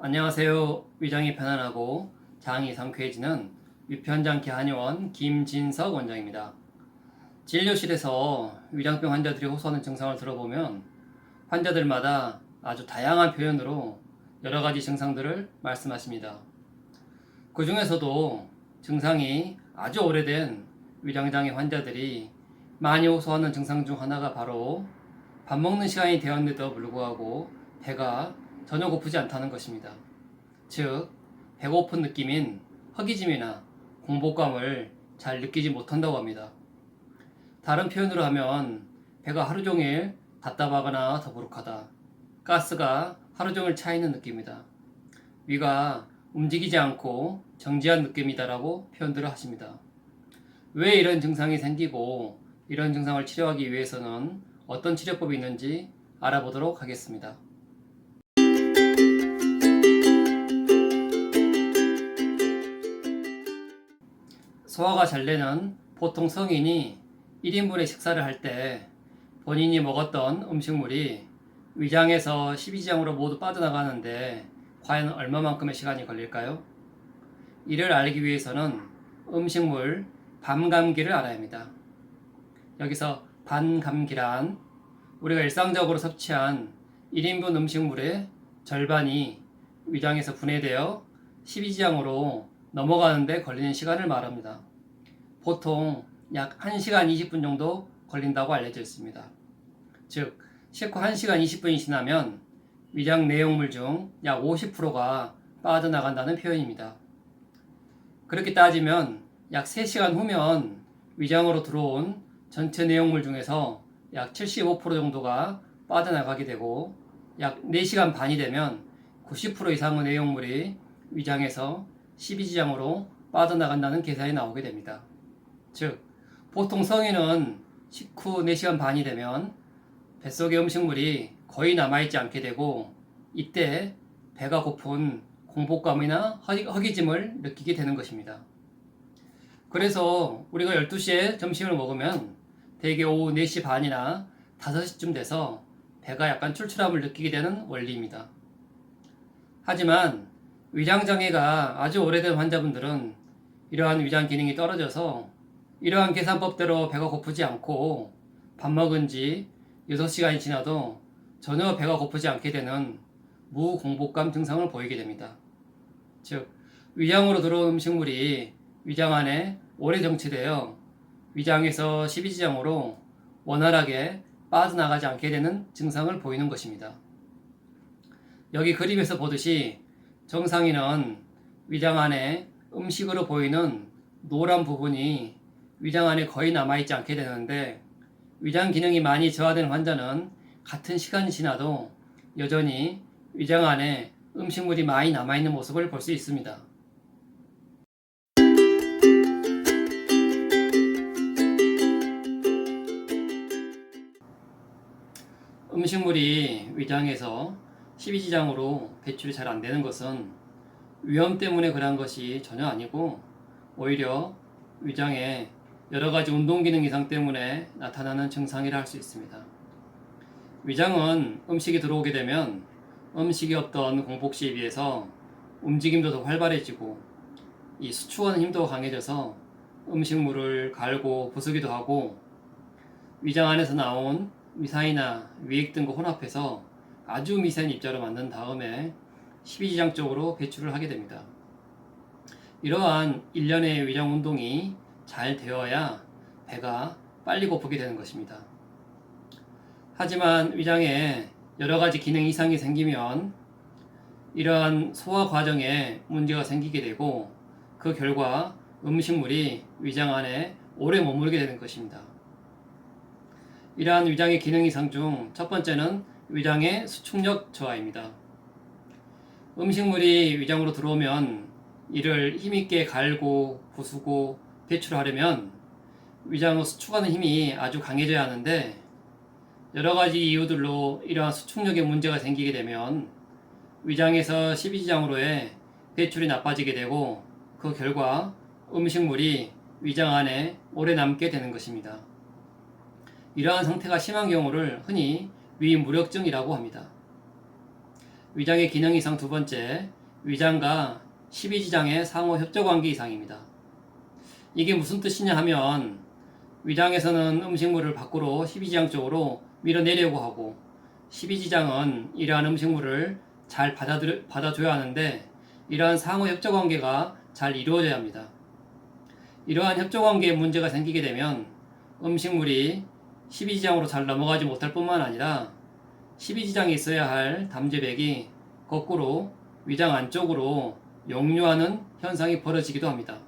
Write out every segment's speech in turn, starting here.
안녕하세요. 위장이 편안하고 장이 상쾌해지는 위편장기 한의원 김진석 원장입니다. 진료실에서 위장병 환자들이 호소하는 증상을 들어보면 환자들마다 아주 다양한 표현으로 여러 가지 증상들을 말씀하십니다. 그 중에서도 증상이 아주 오래된 위장장애 환자들이 많이 호소하는 증상 중 하나가 바로 밥 먹는 시간이 되었는데도 불구하고 배가 전혀 고프지 않다는 것입니다. 즉, 배고픈 느낌인 허기짐이나 공복감을 잘 느끼지 못한다고 합니다. 다른 표현으로 하면 배가 하루 종일 답답하거나 더부룩하다, 가스가 하루 종일 차 있는 느낌이다, 위가 움직이지 않고 정지한 느낌이다라고 표현들을 하십니다. 왜 이런 증상이 생기고 이런 증상을 치료하기 위해서는 어떤 치료법이 있는지 알아보도록 하겠습니다. 소화가 잘 되는 보통 성인이 1인분의 식사를 할 때 본인이 먹었던 음식물이 위장에서 십이지장으로 모두 빠져나가는데 과연 얼마만큼의 시간이 걸릴까요? 이를 알기 위해서는 음식물 반감기를 알아야 합니다. 여기서 반감기란 우리가 일상적으로 섭취한 1인분 음식물의 절반이 위장에서 분해되어 십이지장으로 넘어가는데 걸리는 시간을 말합니다. 보통 약 1시간 20분 정도 걸린다고 알려져 있습니다. 즉, 식후 1시간 20분이 지나면 위장 내용물 중 약 50%가 빠져나간다는 표현입니다. 그렇게 따지면 약 3시간 후면 위장으로 들어온 전체 내용물 중에서 약 75% 정도가 빠져나가게 되고 약 4시간 반이 되면 90% 이상의 내용물이 위장에서 십이지장으로 빠져나간다는 계산이 나오게 됩니다. 즉, 보통 성인은 식후 4시간 반이 되면 뱃속의 음식물이 거의 남아있지 않게 되고 이때 배가 고픈 공복감이나 허기짐을 느끼게 되는 것입니다. 그래서 우리가 12시에 점심을 먹으면 대개 오후 4시 반이나 5시쯤 돼서 배가 약간 출출함을 느끼게 되는 원리입니다. 하지만 위장장애가 아주 오래된 환자분들은 이러한 위장 기능이 떨어져서 이러한 계산법대로 배가 고프지 않고 밥 먹은 지 6시간이 지나도 전혀 배가 고프지 않게 되는 무공복감 증상을 보이게 됩니다. 즉, 위장으로 들어온 음식물이 위장 안에 오래 정체되어 위장에서 십이지장으로 원활하게 빠져나가지 않게 되는 증상을 보이는 것입니다. 여기 그림에서 보듯이 정상인은 위장 안에 음식으로 보이는 노란 부분이 위장 안에 거의 남아있지 않게 되는데 위장 기능이 많이 저하된 환자는 같은 시간이 지나도 여전히 위장 안에 음식물이 많이 남아있는 모습을 볼 수 있습니다. 음식물이 위장에서 십이지장으로 배출이 잘 안 되는 것은 위염 때문에 그런 것이 전혀 아니고 오히려 위장에 여러 가지 운동 기능 이상 때문에 나타나는 증상이라 할 수 있습니다. 위장은 음식이 들어오게 되면 음식이 없던 공복 시에 비해서 움직임도 더 활발해지고 이 수축하는 힘도 강해져서 음식물을 갈고 부수기도 하고 위장 안에서 나온 위산이나 위액 등과 혼합해서 아주 미세한 입자로 만든 다음에 십이지장 쪽으로 배출을 하게 됩니다. 이러한 일련의 위장 운동이 잘 되어야 배가 빨리 고프게 되는 것입니다. 하지만 위장에 여러 가지 기능 이상이 생기면 이러한 소화 과정에 문제가 생기게 되고 그 결과 음식물이 위장 안에 오래 머무르게 되는 것입니다. 이러한 위장의 기능 이상 중 첫 번째는 위장의 수축력 저하입니다. 음식물이 위장으로 들어오면 이를 힘있게 갈고 부수고 배출하려면 위장을 수축하는 힘이 아주 강해져야 하는데 여러 가지 이유들로 이러한 수축력에 문제가 생기게 되면 위장에서 십이지장으로의 배출이 나빠지게 되고 그 결과 음식물이 위장 안에 오래 남게 되는 것입니다. 이러한 상태가 심한 경우를 흔히 위무력증이라고 합니다. 위장의 기능 이상 두 번째, 위장과 십이지장의 상호 협조관계 이상입니다. 이게 무슨 뜻이냐 하면 위장에서는 음식물을 밖으로 십이지장 쪽으로 밀어내려고 하고 십이지장은 이러한 음식물을 잘 받아줘야 하는데 이러한 상호 협조관계가 잘 이루어져야 합니다. 이러한 협조관계에 문제가 생기게 되면 음식물이 십이지장으로 잘 넘어가지 못할 뿐만 아니라 십이지장에 있어야 할 담재백이 거꾸로 위장 안쪽으로 역류하는 현상이 벌어지기도 합니다.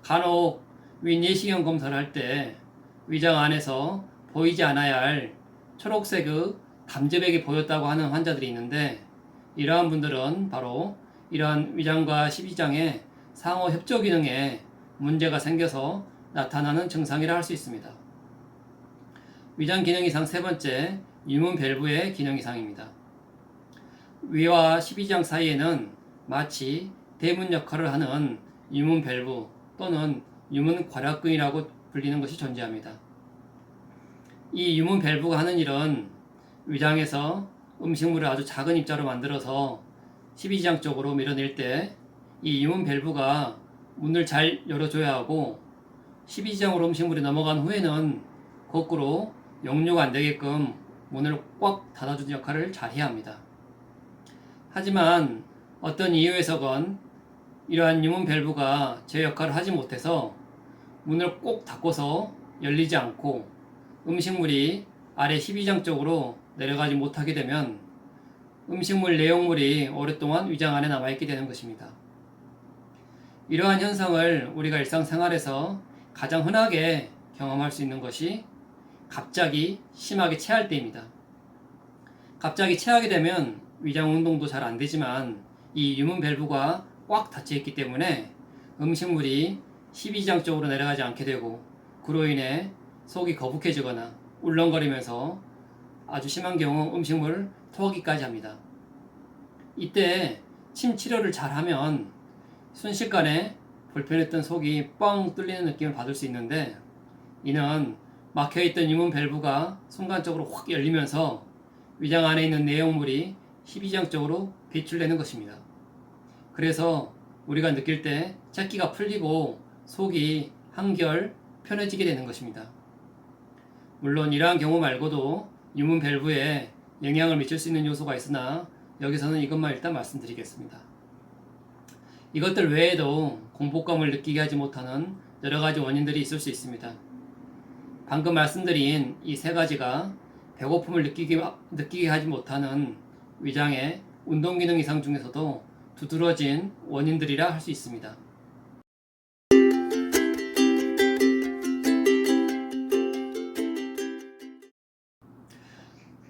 간혹 위내시경 검사를 할 때 위장 안에서 보이지 않아야 할 초록색의 담재백이 보였다고 하는 환자들이 있는데 이러한 분들은 바로 이러한 위장과 십이지장의 상호 협조 기능에 문제가 생겨서 나타나는 증상이라 할 수 있습니다. 위장 기능 이상 세 번째, 유문 밸브의 기능 이상입니다. 위와 십이지장 사이에는 마치 대문 역할을 하는 유문 밸브 또는 유문 괄약근이라고 불리는 것이 존재합니다. 이 유문 밸브가 하는 일은 위장에서 음식물을 아주 작은 입자로 만들어서 십이지장 쪽으로 밀어낼 때 이 유문 밸브가 문을 잘 열어줘야 하고 십이지장으로 음식물이 넘어간 후에는 거꾸로 역류가 안 되게끔 문을 꽉 닫아주는 역할을 잘 해야 합니다. 하지만 어떤 이유에서건 이러한 유문 밸브가 제 역할을 하지 못해서 문을 꼭 닫고서 열리지 않고 음식물이 아래 십이지장 쪽으로 내려가지 못하게 되면 음식물 내용물이 오랫동안 위장 안에 남아있게 되는 것입니다. 이러한 현상을 우리가 일상생활에서 가장 흔하게 경험할 수 있는 것이 갑자기 심하게 체할 때입니다. 갑자기 체하게 되면 위장 운동도 잘 안 되지만 이 유문 밸브가 꽉 닫혀 있기 때문에 음식물이 십이지장 쪽으로 내려가지 않게 되고 그로 인해 속이 거북해지거나 울렁거리면서 아주 심한 경우 음식물을 토하기까지 합니다. 이때 침 치료를 잘 하면 순식간에 불편했던 속이 뻥 뚫리는 느낌을 받을 수 있는데 이는 막혀있던 유문 밸브가 순간적으로 확 열리면서 위장 안에 있는 내용물이 십이지장 쪽으로 배출되는 것입니다. 그래서 우리가 느낄 때 체기가 풀리고 속이 한결 편해지게 되는 것입니다. 물론 이러한 경우 말고도 유문 밸브에 영향을 미칠 수 있는 요소가 있으나 여기서는 이것만 일단 말씀드리겠습니다. 이것들 외에도 공복감을 느끼게 하지 못하는 여러 가지 원인들이 있을 수 있습니다. 방금 말씀드린 이 세 가지가 배고픔을 느끼게 하지 못하는 위장의 운동기능 이상 중에서도 두드러진 원인들이라 할 수 있습니다.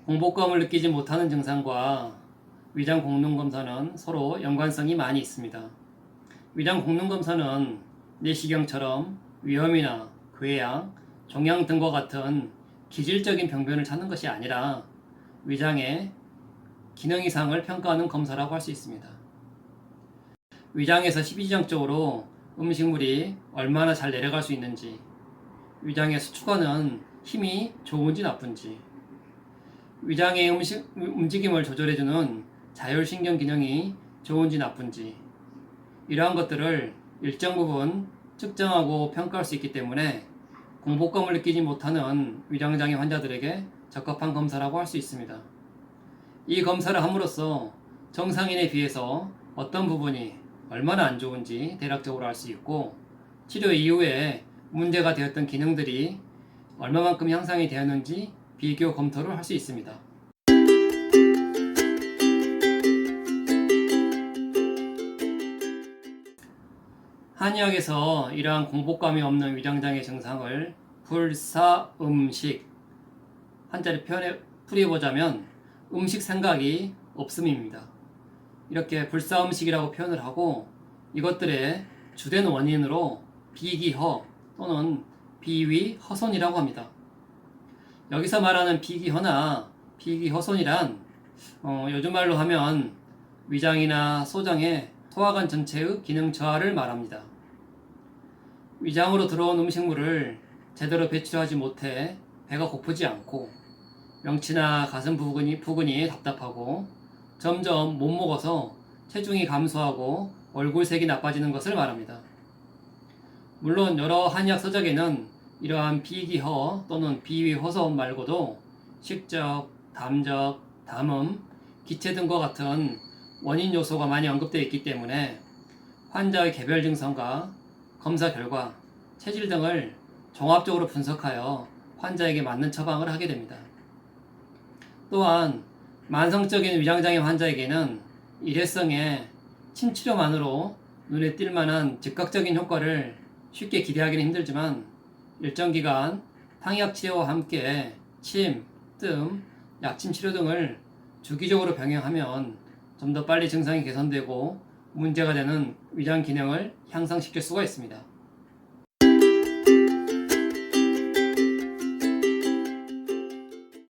공복감을 느끼지 못하는 증상과 위장 공능 검사는 서로 연관성이 많이 있습니다. 위장 공능 검사는 내시경처럼 위염이나 궤양, 종양 등과 같은 기질적인 병변을 찾는 것이 아니라 위장의 기능 이상을 평가하는 검사라고 할 수 있습니다. 위장에서 십이지장 쪽으로 음식물이 얼마나 잘 내려갈 수 있는지, 위장의 수축하는 힘이 좋은지 나쁜지, 위장의 움직임을 조절해주는 자율신경 기능이 좋은지 나쁜지, 이러한 것들을 일정 부분 측정하고 평가할 수 있기 때문에 공복감을 느끼지 못하는 위장장애 환자들에게 적합한 검사라고 할 수 있습니다. 이 검사를 함으로써 정상인에 비해서 어떤 부분이 얼마나 안 좋은지 대략적으로 알 수 있고 치료 이후에 문제가 되었던 기능들이 얼마만큼 향상이 되었는지 비교 검토를 할 수 있습니다. 한의학에서 이러한 공복감이 없는 위장장애 증상을 불사음식, 한자리 풀이해보자면 음식 생각이 없음입니다. 이렇게 불사음식이라고 표현을 하고 이것들의 주된 원인으로 비기허 또는 비위허손이라고 합니다. 여기서 말하는 비기허나 비기허손이란 요즘 말로 하면 위장이나 소장의 소화관 전체의 기능 저하를 말합니다. 위장으로 들어온 음식물을 제대로 배출하지 못해 배가 고프지 않고 명치나 가슴 부근이 답답하고 점점 못 먹어서 체중이 감소하고 얼굴색이 나빠지는 것을 말합니다. 물론 여러 한의학 서적에는 이러한 비기허 또는 비위호소음 말고도 식적, 담적, 담음, 기체 등과 같은 원인 요소가 많이 언급되어 있기 때문에 환자의 개별 증상과 검사 결과, 체질 등을 종합적으로 분석하여 환자에게 맞는 처방을 하게 됩니다. 또한 만성적인 위장장애 환자에게는 일회성의 침치료만으로 눈에 띌 만한 즉각적인 효과를 쉽게 기대하기는 힘들지만 일정 기간 탕약 치료와 함께 침, 뜸, 약침 치료 등을 주기적으로 병행하면 좀 더 빨리 증상이 개선되고 문제가 되는 위장 기능을 향상시킬 수가 있습니다.